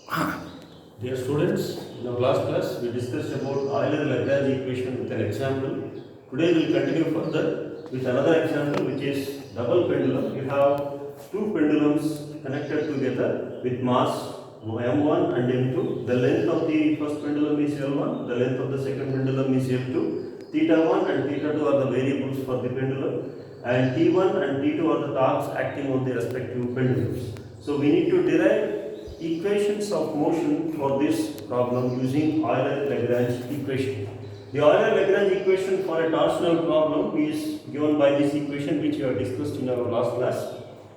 Dear students, in our last class we discussed about Euler Lagrange equation with an example. Today we will continue further with another example, which is double pendulum. You have two pendulums connected together with mass m1 and m2. The length of the first pendulum is L1, the length of the second pendulum is L2. Theta 1 and theta 2 are the variables for the pendulum, and T1 and T2 are the torques acting on the respective pendulums. So we need to derive equations of motion for this problem using Euler Lagrange equation. The Euler Lagrange equation for a torsional problem is given by this equation, which we have discussed in our last class.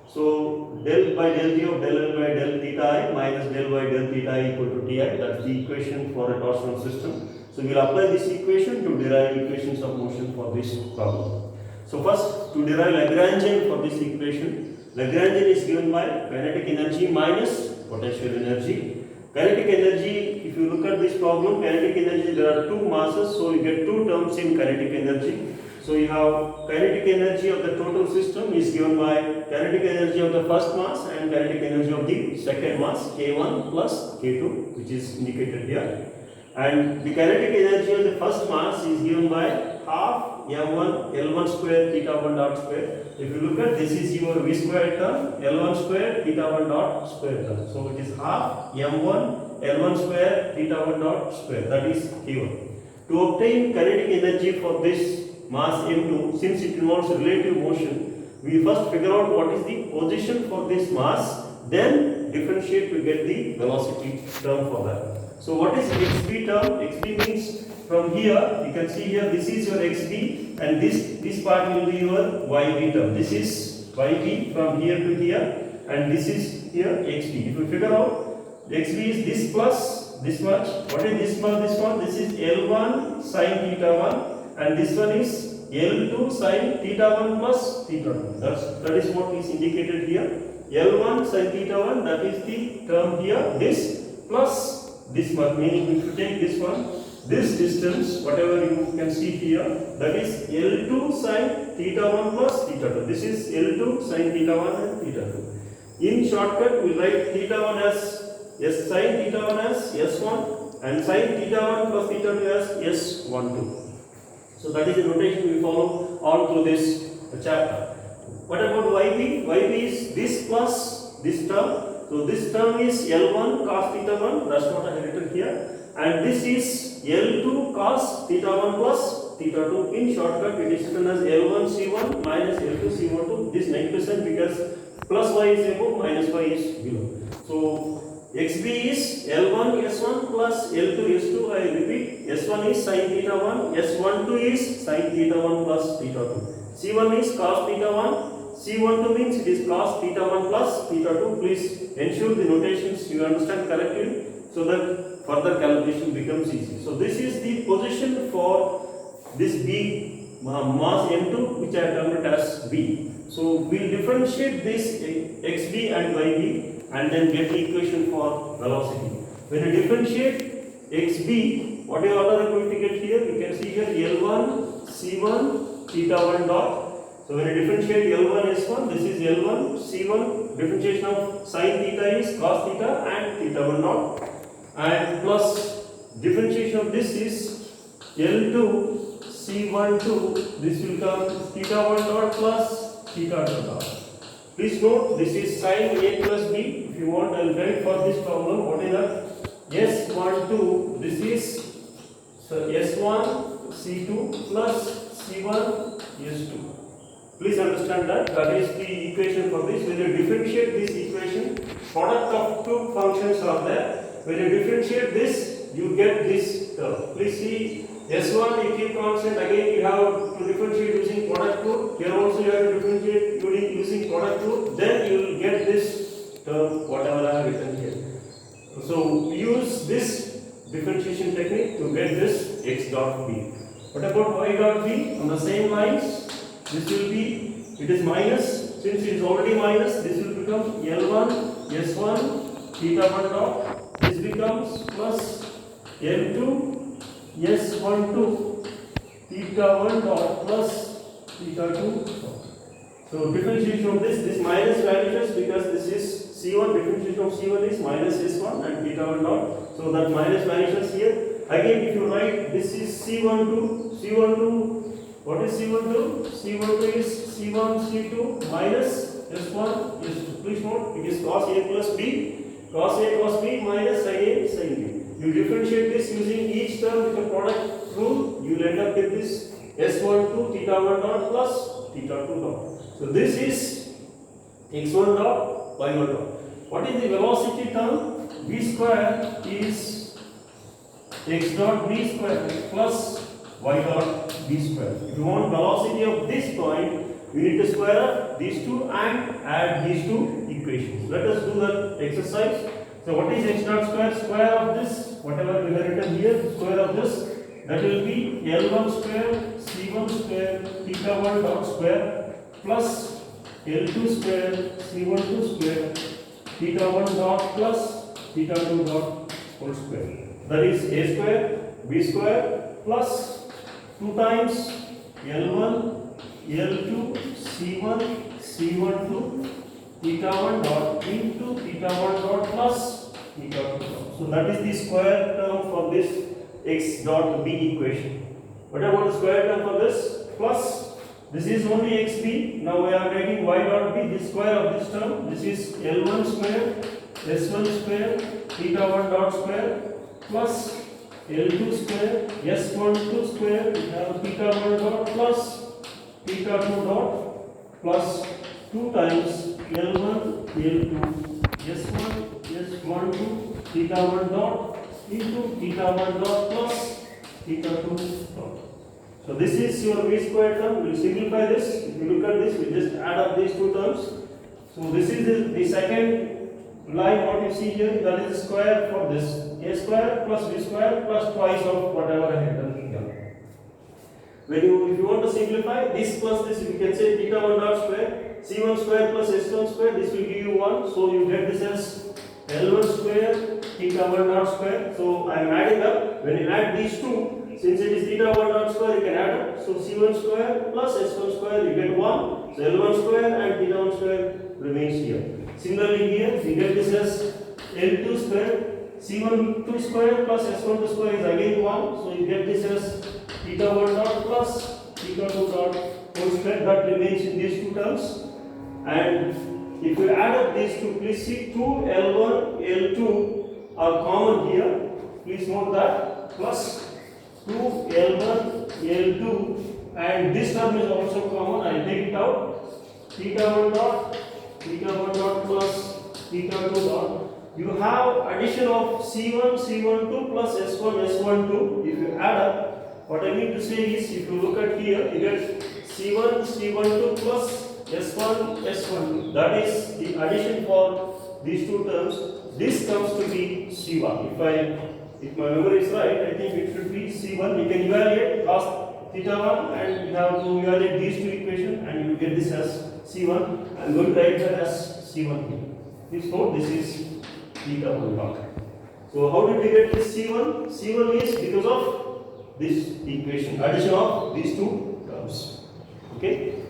So del by del G of del L by del theta I minus del by del theta I equal to Ti. That's the equation for a torsional system. So we will apply this equation to derive equations of motion for this problem. So first, to derive Lagrangian for this equation, Lagrangian is given by kinetic energy minus potential energy. Kinetic energy, if you look at this problem, kinetic energy, there are two masses, so you get two terms in kinetic energy. So you have kinetic energy of the total system is given by kinetic energy of the first mass and kinetic energy of the second mass, K1 plus K2, which is indicated here. And the kinetic energy of the first mass is given by half m1 L1 square theta 1 dot square. If you look at this, is your v square term, L1 square theta 1 dot square term. So it is half m1 L1 square theta 1 dot square, that is K1. To obtain kinetic energy for this mass m2, since it involves relative motion, we first figure out what is the position for this mass, then differentiate to get the velocity term for that. So what is xb term? Xb means from here, you can see here, this is your xb, and this part will be your yb term. This is yb from here to here, and this is here xb. If you figure out, xb is this plus this much. What is this one? This one? This is L1 sin theta 1, and this one is L2 sin theta 1 plus theta 2. That is what is indicated here. L1 sin theta 1, that is the term here. This plus this much, meaning if you take this one, this distance, whatever you can see here, that is L2 sin theta 1 plus theta 2. This is L2 sin theta 1 and theta 2. In shortcut, we write theta 1 as S sin theta 1 as S1 and sin theta 1 plus theta 2 as S12. So that is the notation we follow all through this chapter. What about YB? YB is this plus this term. So this term is L1 cos theta 1, that's what I have written here, and this is L2 cos theta 1 plus theta 2. In shortcut, it is written as L1 C1 minus L2 C12. This 9% because plus y is above, minus y is below. So XB is L1 S1 plus L2 S2. I repeat, S1 is sin theta 1, S12 is sin theta 1 plus theta 2. C1 is cos theta 1. C12 means it is cos theta 1 plus theta 2. Please ensure the notations you understand correctly so that further calculation becomes easy. So this is the position for this B mass M2, which I have termed it as B. So we will differentiate this XB and YB and then get the equation for velocity. When you differentiate XB, whatever order I'm going to get here, you can see here L1 C1 theta 1 dot. So when you differentiate L1 S1, this is L1 C1, differentiation of sin theta is cos theta and theta 1 dot, and plus differentiation of this is L2 C12, this will come theta 1 dot plus theta 2 dot. Please note, this is sin A plus B. If you want, I will write for this problem. What is that? S12, this is S1 C2 plus C1 S2. Please understand that. That is the equation for this. When you differentiate this equation, product of two functions are there. When you differentiate this, you get this term. Please see, S1 you keep constant. Again, you have to differentiate using product rule. Here also you have to differentiate using product rule. Then you will get this term, whatever I have written here. So use this differentiation technique to get this x dot b. What about y dot b? On the same lines, this will be, it is minus, since it is already minus, this will become L1 S1 theta 1 dot, this becomes plus L2 S12 theta 1 dot plus theta 2 dot. So differentiation of this minus vanishes because this is C1, differentiation of C1 is minus S1 and theta theta 1 dot. So that minus vanishes here. Again, if you write this is C12, what is C12? C12 is C1, C2 minus S1, S2. Please note, it is cos A plus B, cos A cos B minus sin A sin B. You differentiate this using each term with the product rule, you will end up with this S12 theta 1 dot plus theta 2 dot. So this is x1 dot, y1 dot. What is the velocity term? V square is x dot b square plus y dot b square. If you want velocity of this point, you need to square up these two and add these two equations. Let us do that exercise. So what is x dot square? Square of this, whatever we have written here, square of this, that will be L1 square, C1 square, theta 1 dot square plus L2 square, C12 square, theta 1 dot plus theta 2 dot whole square. That is a square, b square plus 2 times L1, L2, C1, C12, theta 1 dot into theta 1 dot plus theta 2 dot. So that is the square term for this x dot b equation. What about the square term for this? Plus, this is only xb. Now we are writing y dot b, the square of this term. This is L1 square, S1 square, theta 1 dot square plus L2 square, S12 square, we have theta 1 dot plus theta 2 dot plus 2 times L1, L2, S1, S12, theta 1 dot into theta 1 dot plus theta 2 dot. So this is your v square term. We will simplify this. If you look at this, we just add up these two terms. So this is the second line what you see here, that is the square for this. A square plus b square plus twice of whatever I have done here. If you want to simplify this plus this, you can say theta 1 dot square, C1 square plus S1 square, this will give you 1. So you get this as L1 square, theta 1 dot square. So I am adding up. When you add these two, since it is theta 1 dot square, you can add up. So C1 square plus S1 square, you get 1. So L1 square and theta 1 square remains here. Similarly here, you get this as L2 square, C1 2 square plus S1 2 square is again 1. So you get this as theta 1 dot plus theta 2 dot whole square, that remains in these two terms. And if you add up these two, please see 2 L1, L2 are common here. Please note that plus 2 L1, L2, and this term is also common. I will take it out. Theta 1 dot plus theta 2 dot. You have addition of C1, C12 plus S1, S12. If you add up, what I mean to say is, if you look at here, you get C1, C12 plus S1, S12. That is the addition for these two terms. This comes to be C1. If my memory is right, I think it should be C1. You can evaluate cos theta 1 and you have to evaluate these two equations and you get this as C1. I am going to write that as C1 here. Please note this is theta 1 dot. So how did we get this C1? C1 is because of this equation, addition of these two terms. Okay.